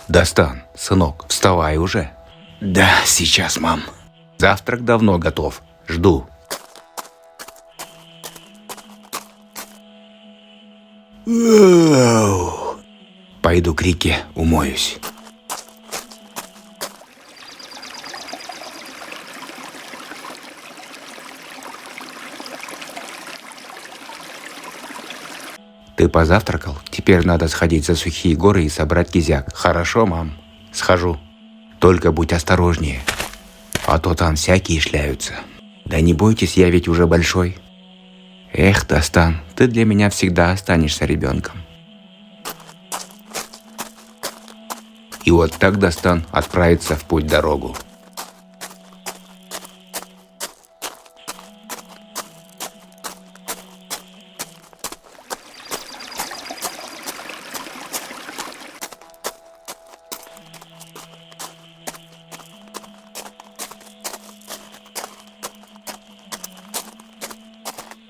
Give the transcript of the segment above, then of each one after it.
Дастан, сынок, вставай уже. Да, сейчас, мам. Завтрак давно готов. Жду. Пойду к реке, умоюсь. Ты позавтракал? Теперь надо сходить за Сухие горы и собрать кизяк. Хорошо, мам? Схожу. Только будь осторожнее. А то там всякие шляются. Да не бойтесь, я ведь уже большой. Эх, Дастан, ты для меня всегда останешься ребенком. И вот так Дастан отправится в путь-дорогу.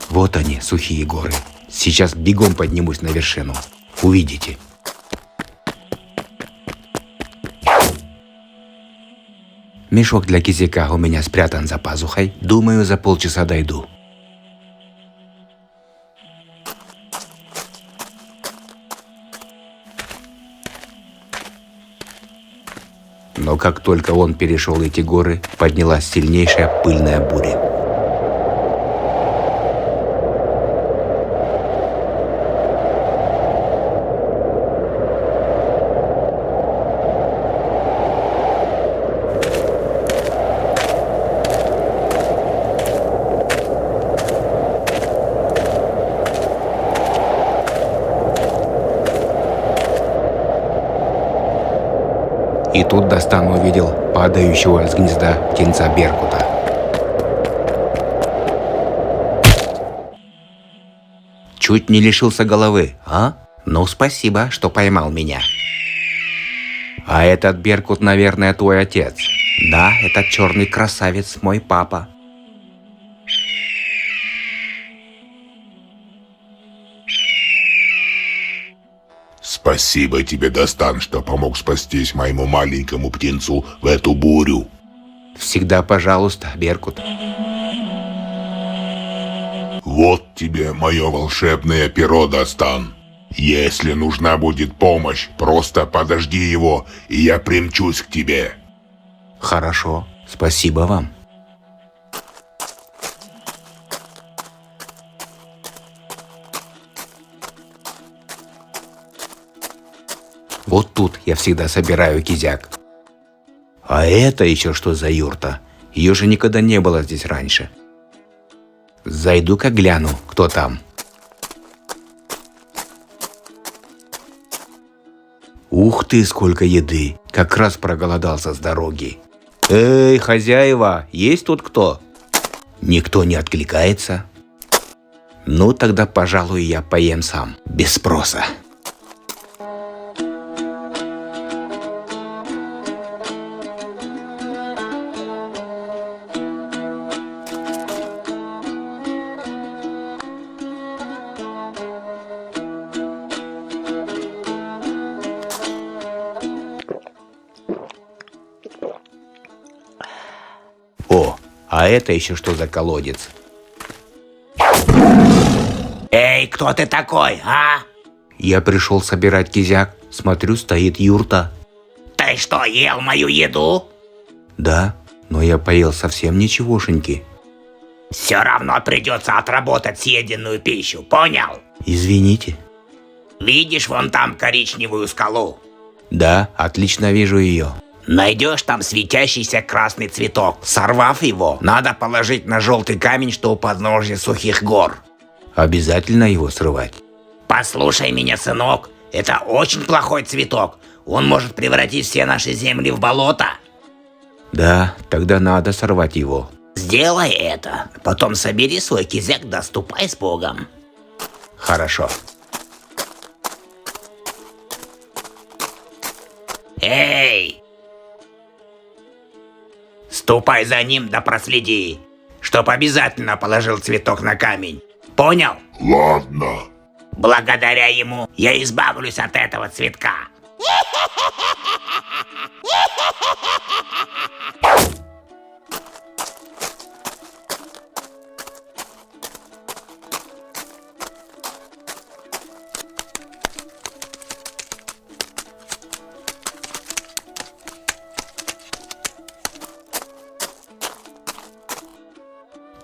Вот они, Сухие горы. Сейчас бегом поднимусь на вершину. Увидите. Мешок для кизяка у меня спрятан за пазухой. Думаю, за полчаса дойду. Но как только он перешел эти горы, поднялась сильнейшая пыльная буря. И тут Дастан увидел падающего с гнезда птенца беркута. Чуть не лишился головы, а? Ну, спасибо, что поймал меня. А этот беркут, наверное, твой отец. Да, этот черный красавец мой папа. Спасибо тебе, Дастан, что помог спастись моему маленькому птенцу в эту бурю. Всегда пожалуйста, беркут. Вот тебе мое волшебное перо, Дастан. Если нужна будет помощь, просто подожди его, и я примчусь к тебе. Хорошо, спасибо вам. Вот тут я всегда собираю кизяк. А это еще что за юрта? Ее же никогда не было здесь раньше. Зайду-ка гляну, кто там. Ух ты, сколько еды! Как раз проголодался с дороги. Эй, хозяева, есть тут кто? Никто не откликается. Ну, тогда, пожалуй, я поем сам, без спроса. О, а это еще что за колодец? Эй, кто ты такой, а? Я пришел собирать кизяк. Смотрю, стоит юрта. Ты что, ел мою еду? Да, но я поел совсем ничегошеньки. Все равно придется отработать съеденную пищу, понял? Извините. Видишь вон там коричневую скалу? Да, отлично вижу ее. Найдешь там светящийся красный цветок. Сорвав его, надо положить на желтый камень, что у подножья Сухих гор. Обязательно его срывать. Послушай меня, сынок, это очень плохой цветок. Он может превратить все наши земли в болото. Да, тогда надо сорвать его. Сделай это. Потом собери свой кизяк, да ступай с Богом. Хорошо. Эй! Ступай за ним да проследи, чтоб обязательно положил цветок на камень. Понял? Ладно. Благодаря ему я избавлюсь от этого цветка.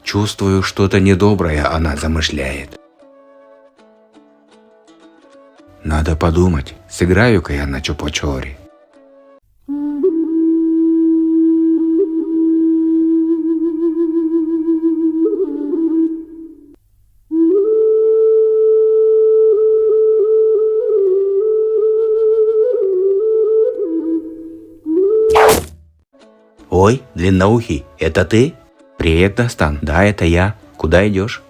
Чувствую, что-то недоброе она замышляет. Надо подумать, сыграю-ка я на чупачоре. Ой, длинноухий, это ты? Привет, Дастан. Да, это я. Куда идешь?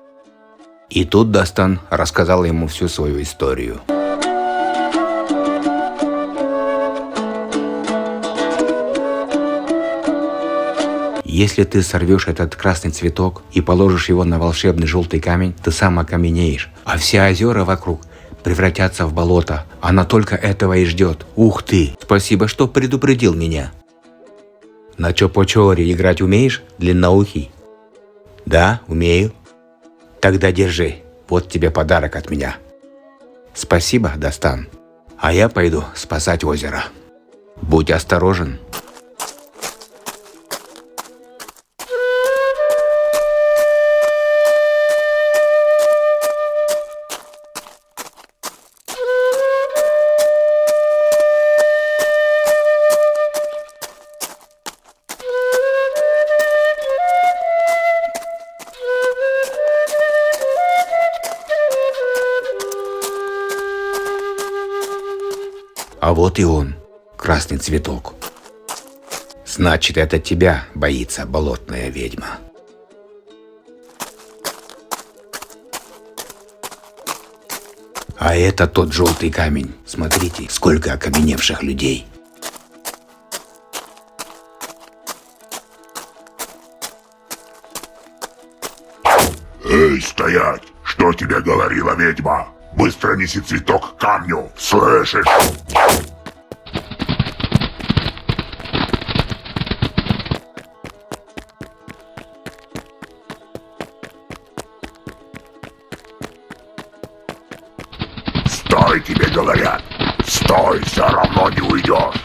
И тут Дастан рассказал ему всю свою историю. Если ты сорвешь этот красный цветок и положишь его на волшебный желтый камень, ты сам окаменеешь, а все озера вокруг превратятся в болото. Она только этого и ждет. Ух ты! Спасибо, что предупредил меня. На чопочоре играть умеешь, длинноухий? Да, умею. Тогда держи. Вот тебе подарок от меня. Спасибо, Дастан. А я пойду спасать озеро. Будь осторожен. А вот и он, красный цветок. Значит, это тебя боится болотная ведьма. А это тот желтый камень. Смотрите, сколько окаменевших людей. Эй, стоять! Что тебе говорила ведьма? Быстро неси цветок к камню, слышишь? Стой, тебе говорят! Стой, все равно не уйдешь!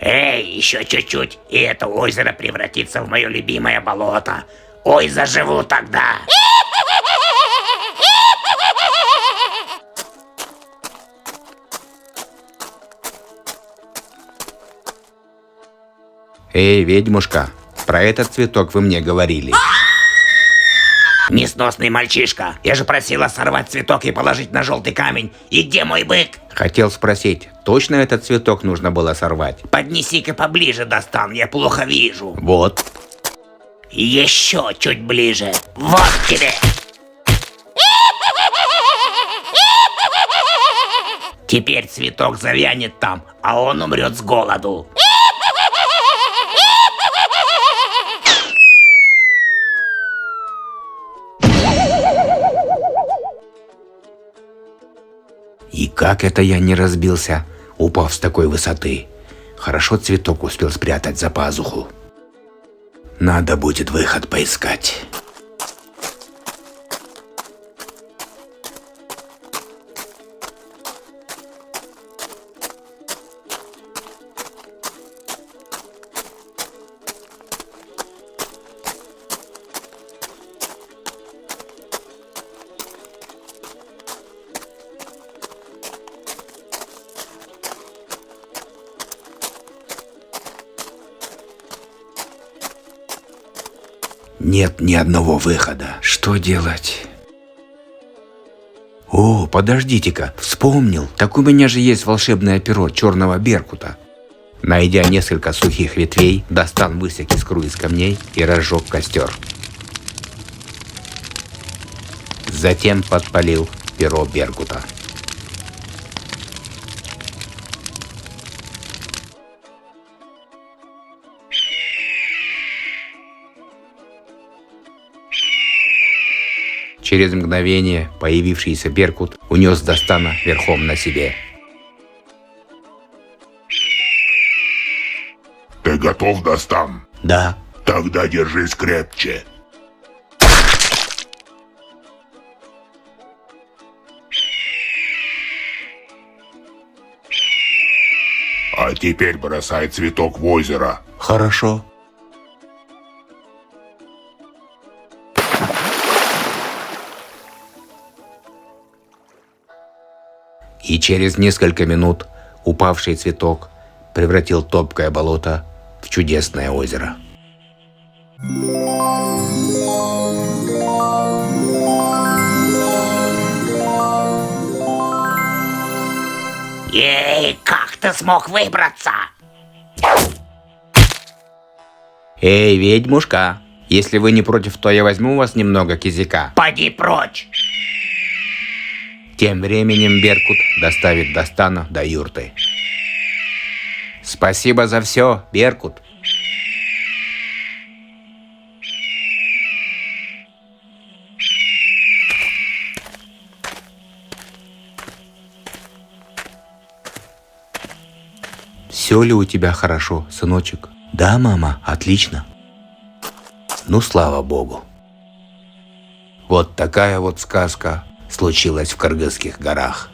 Эй, еще чуть-чуть, и это озеро превратится в мое любимое болото. Ой, заживу тогда. Эй, ведьмушка, про этот цветок вы мне говорили. Несносный мальчишка, я же просила сорвать цветок и положить на желтый камень. И где мой бык? Хотел спросить, точно этот цветок нужно было сорвать? Поднеси-ка поближе, Дастан, я плохо вижу. Вот. Еще чуть ближе. Вот тебе. Теперь цветок завянет там, а он умрет с голоду. И как это я не разбился, упав с такой высоты? Хорошо цветок успел спрятать за пазуху. Надо будет выход поискать. Нет ни одного выхода. Что делать? О, подождите-ка, вспомнил. Так у меня же есть волшебное перо черного беркута. Найдя несколько сухих ветвей, Дастан высек искру из камней и разжег костер. Затем подпалил перо беркута. Через мгновение появившийся беркут унес Дастана верхом на себе. Ты готов, Дастан? Да. Тогда держись крепче. А теперь бросай цветок в озеро. Хорошо. И через несколько минут упавший цветок превратил топкое болото в чудесное озеро. Ей, как ты смог выбраться? Эй, ведьмушка, если вы не против, то я возьму у вас немного кизяка. Поди прочь. Тем временем беркут доставит Дастана до юрты. Спасибо за все, беркут. Все ли у тебя хорошо, сыночек? Да, мама, отлично. Ну, слава богу. Вот такая вот сказка случилась в Кыргызских горах.